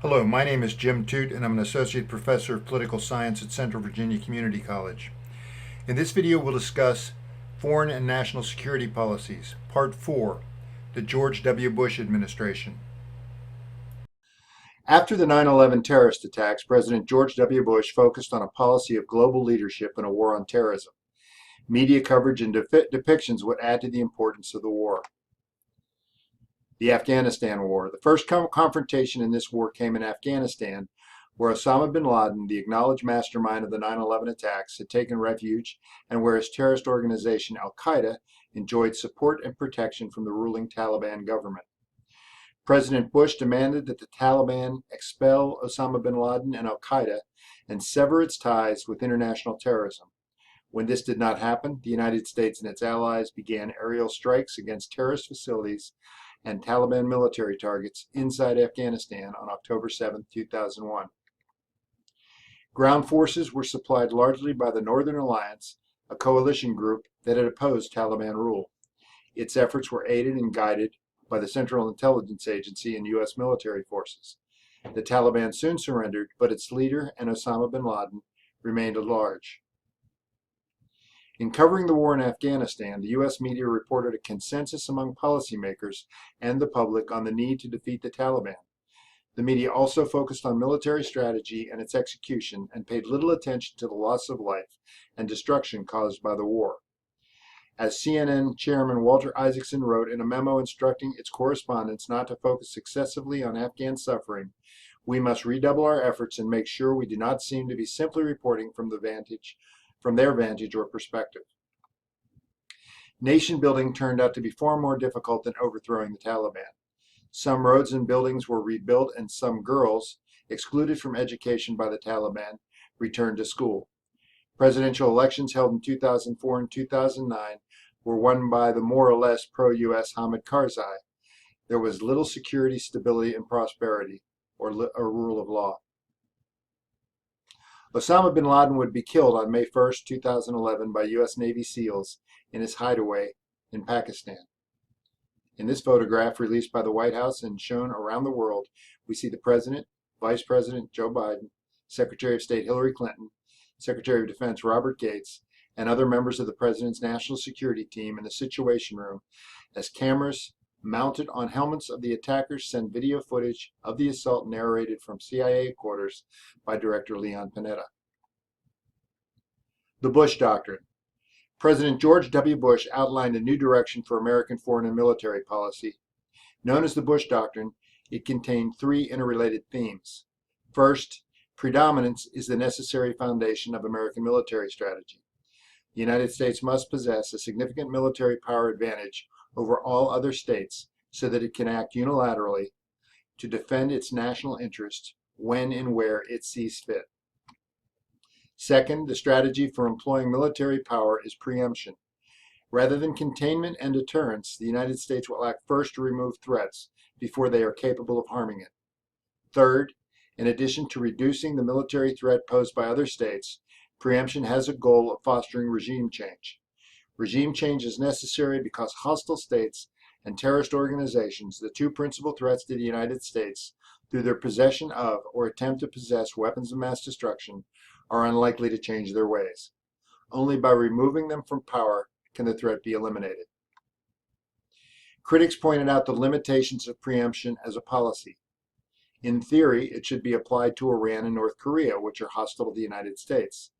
Hello, my name is Jim Toot, and I'm an Associate Professor of Political Science at Central Virginia Community College. In this video, we'll discuss Foreign and National Security Policies, Part 4, the George W. Bush Administration. After the 9/11 terrorist attacks, President George W. Bush focused on a policy of global leadership in a war on terrorism. Media coverage and depictions would add to the importance of the war. The Afghanistan War. The first confrontation in this war came in Afghanistan, where Osama bin Laden, the acknowledged mastermind of the 9/11 attacks, had taken refuge and where his terrorist organization Al Qaeda enjoyed support and protection from the ruling Taliban government. President Bush demanded that the Taliban expel Osama bin Laden and Al Qaeda and sever its ties with international terrorism. When this did not happen, the United States and its allies began aerial strikes against terrorist facilities and Taliban military targets inside Afghanistan on October 7, 2001. Ground forces were supplied largely by the Northern Alliance, a coalition group that had opposed Taliban rule. Its efforts were aided and guided by the Central Intelligence Agency and U.S. military forces. The Taliban soon surrendered, but its leader and Osama bin Laden remained at large. In covering the war in Afghanistan, the U.S. media reported a consensus among policymakers and the public on the need to defeat the Taliban. The media also focused on military strategy and its execution and paid little attention to the loss of life and destruction caused by the war. As CNN Chairman Walter Isaacson wrote in a memo instructing its correspondents not to focus excessively on Afghan suffering, we must redouble our efforts and make sure we do not seem to be simply reporting from their vantage or perspective. Nation building turned out to be far more difficult than overthrowing the Taliban. Some roads and buildings were rebuilt, and some girls, excluded from education by the Taliban, returned to school. Presidential elections held in 2004 and 2009 were won by the more or less pro-U.S. Hamid Karzai. There was little security, stability, and prosperity, or rule of law. Osama bin Laden would be killed on May 1, 2011 by U.S. Navy SEALs in his hideaway in Pakistan. In this photograph released by the White House and shown around the world, we see the President, Vice President Joe Biden, Secretary of State Hillary Clinton, Secretary of Defense Robert Gates, and other members of the President's National Security Team in the Situation Room as cameras mounted on helmets of the attackers send video footage of the assault narrated from CIA quarters by Director Leon Panetta. The Bush Doctrine. President George W. Bush outlined a new direction for American foreign and military policy. Known as the Bush Doctrine, it contained three interrelated themes. First, predominance is the necessary foundation of American military strategy. The United States must possess a significant military power advantage over all other states so that it can act unilaterally to defend its national interests when and where it sees fit. Second, the strategy for employing military power is preemption. Rather than containment and deterrence, the United States will act first to remove threats before they are capable of harming it. Third, in addition to reducing the military threat posed by other states, preemption has a goal of fostering regime change. Regime change is necessary because hostile states and terrorist organizations, the two principal threats to the United States, through their possession of or attempt to possess weapons of mass destruction, are unlikely to change their ways. Only by removing them from power can the threat be eliminated. Critics pointed out the limitations of preemption as a policy. In theory, it should be applied to Iran and North Korea, which are hostile to the United States.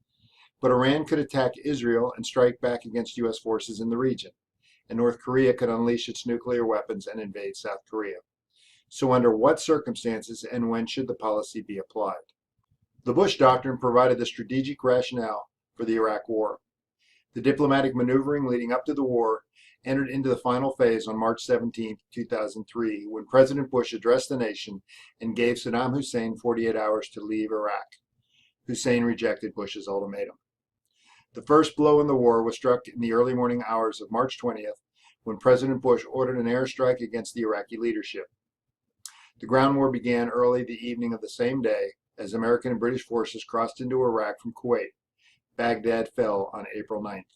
But Iran could attack Israel and strike back against U.S. forces in the region, and North Korea could unleash its nuclear weapons and invade South Korea. So under what circumstances and when should the policy be applied? The Bush Doctrine provided the strategic rationale for the Iraq War. The diplomatic maneuvering leading up to the war entered into the final phase on March 17, 2003, when President Bush addressed the nation and gave Saddam Hussein 48 hours to leave Iraq. Hussein rejected Bush's ultimatum. The first blow in the war was struck in the early morning hours of March 20th, when President Bush ordered an airstrike against the Iraqi leadership. The ground war began early the evening of the same day as American and British forces crossed into Iraq from Kuwait. Baghdad fell on April 9th.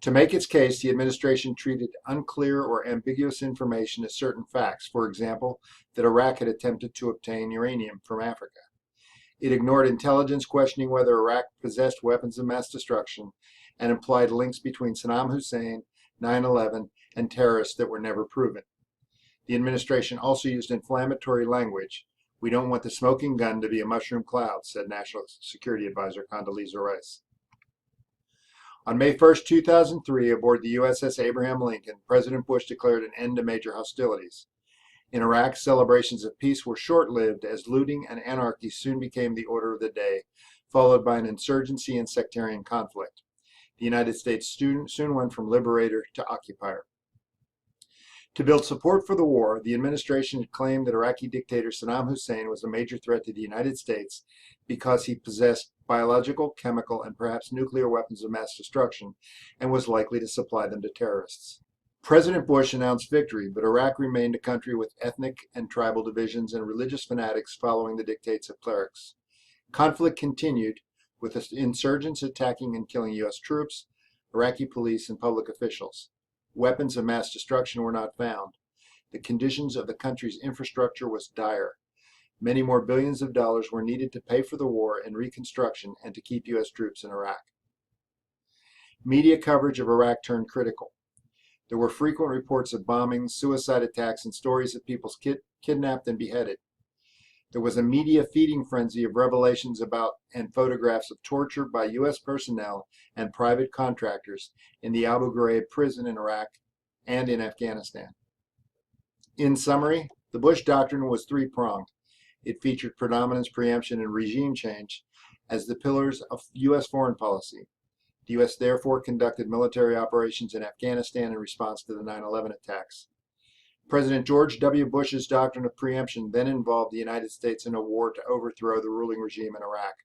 To make its case, the administration treated unclear or ambiguous information as certain facts, for example, that Iraq had attempted to obtain uranium from Africa. It ignored intelligence questioning whether Iraq possessed weapons of mass destruction and implied links between Saddam Hussein, 9/11, and terrorists that were never proven. The administration also used inflammatory language. "We don't want the smoking gun to be a mushroom cloud," said National Security Advisor Condoleezza Rice. On May 1, 2003, aboard the USS Abraham Lincoln, President Bush declared an end to major hostilities. In Iraq, celebrations of peace were short-lived as looting and anarchy soon became the order of the day, followed by an insurgency and sectarian conflict. The United States soon went from liberator to occupier. To build support for the war, the administration had claimed that Iraqi dictator Saddam Hussein was a major threat to the United States because he possessed biological, chemical, and perhaps nuclear weapons of mass destruction and was likely to supply them to terrorists. President Bush announced victory, but Iraq remained a country with ethnic and tribal divisions and religious fanatics following the dictates of clerics. Conflict continued, with insurgents attacking and killing U.S. troops, Iraqi police, and public officials. Weapons of mass destruction were not found. The conditions of the country's infrastructure was dire. Many more billions of dollars were needed to pay for the war and reconstruction and to keep U.S. troops in Iraq. Media coverage of Iraq turned critical. There were frequent reports of bombings, suicide attacks, and stories of people kidnapped and beheaded. There was a media feeding frenzy of revelations about and photographs of torture by U.S. personnel and private contractors in the Abu Ghraib prison in Iraq and in Afghanistan. In summary, the Bush Doctrine was three-pronged. It featured predominance, preemption, and regime change as the pillars of U.S. foreign policy. The U.S. therefore conducted military operations in Afghanistan in response to the 9/11 attacks. President George W. Bush's doctrine of preemption then involved the United States in a war to overthrow the ruling regime in Iraq.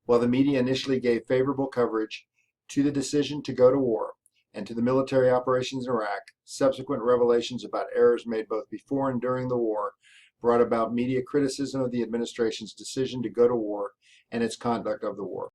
While the media initially gave favorable coverage to the decision to go to war and to the military operations in Iraq, subsequent revelations about errors made both before and during the war brought about media criticism of the administration's decision to go to war and its conduct of the war.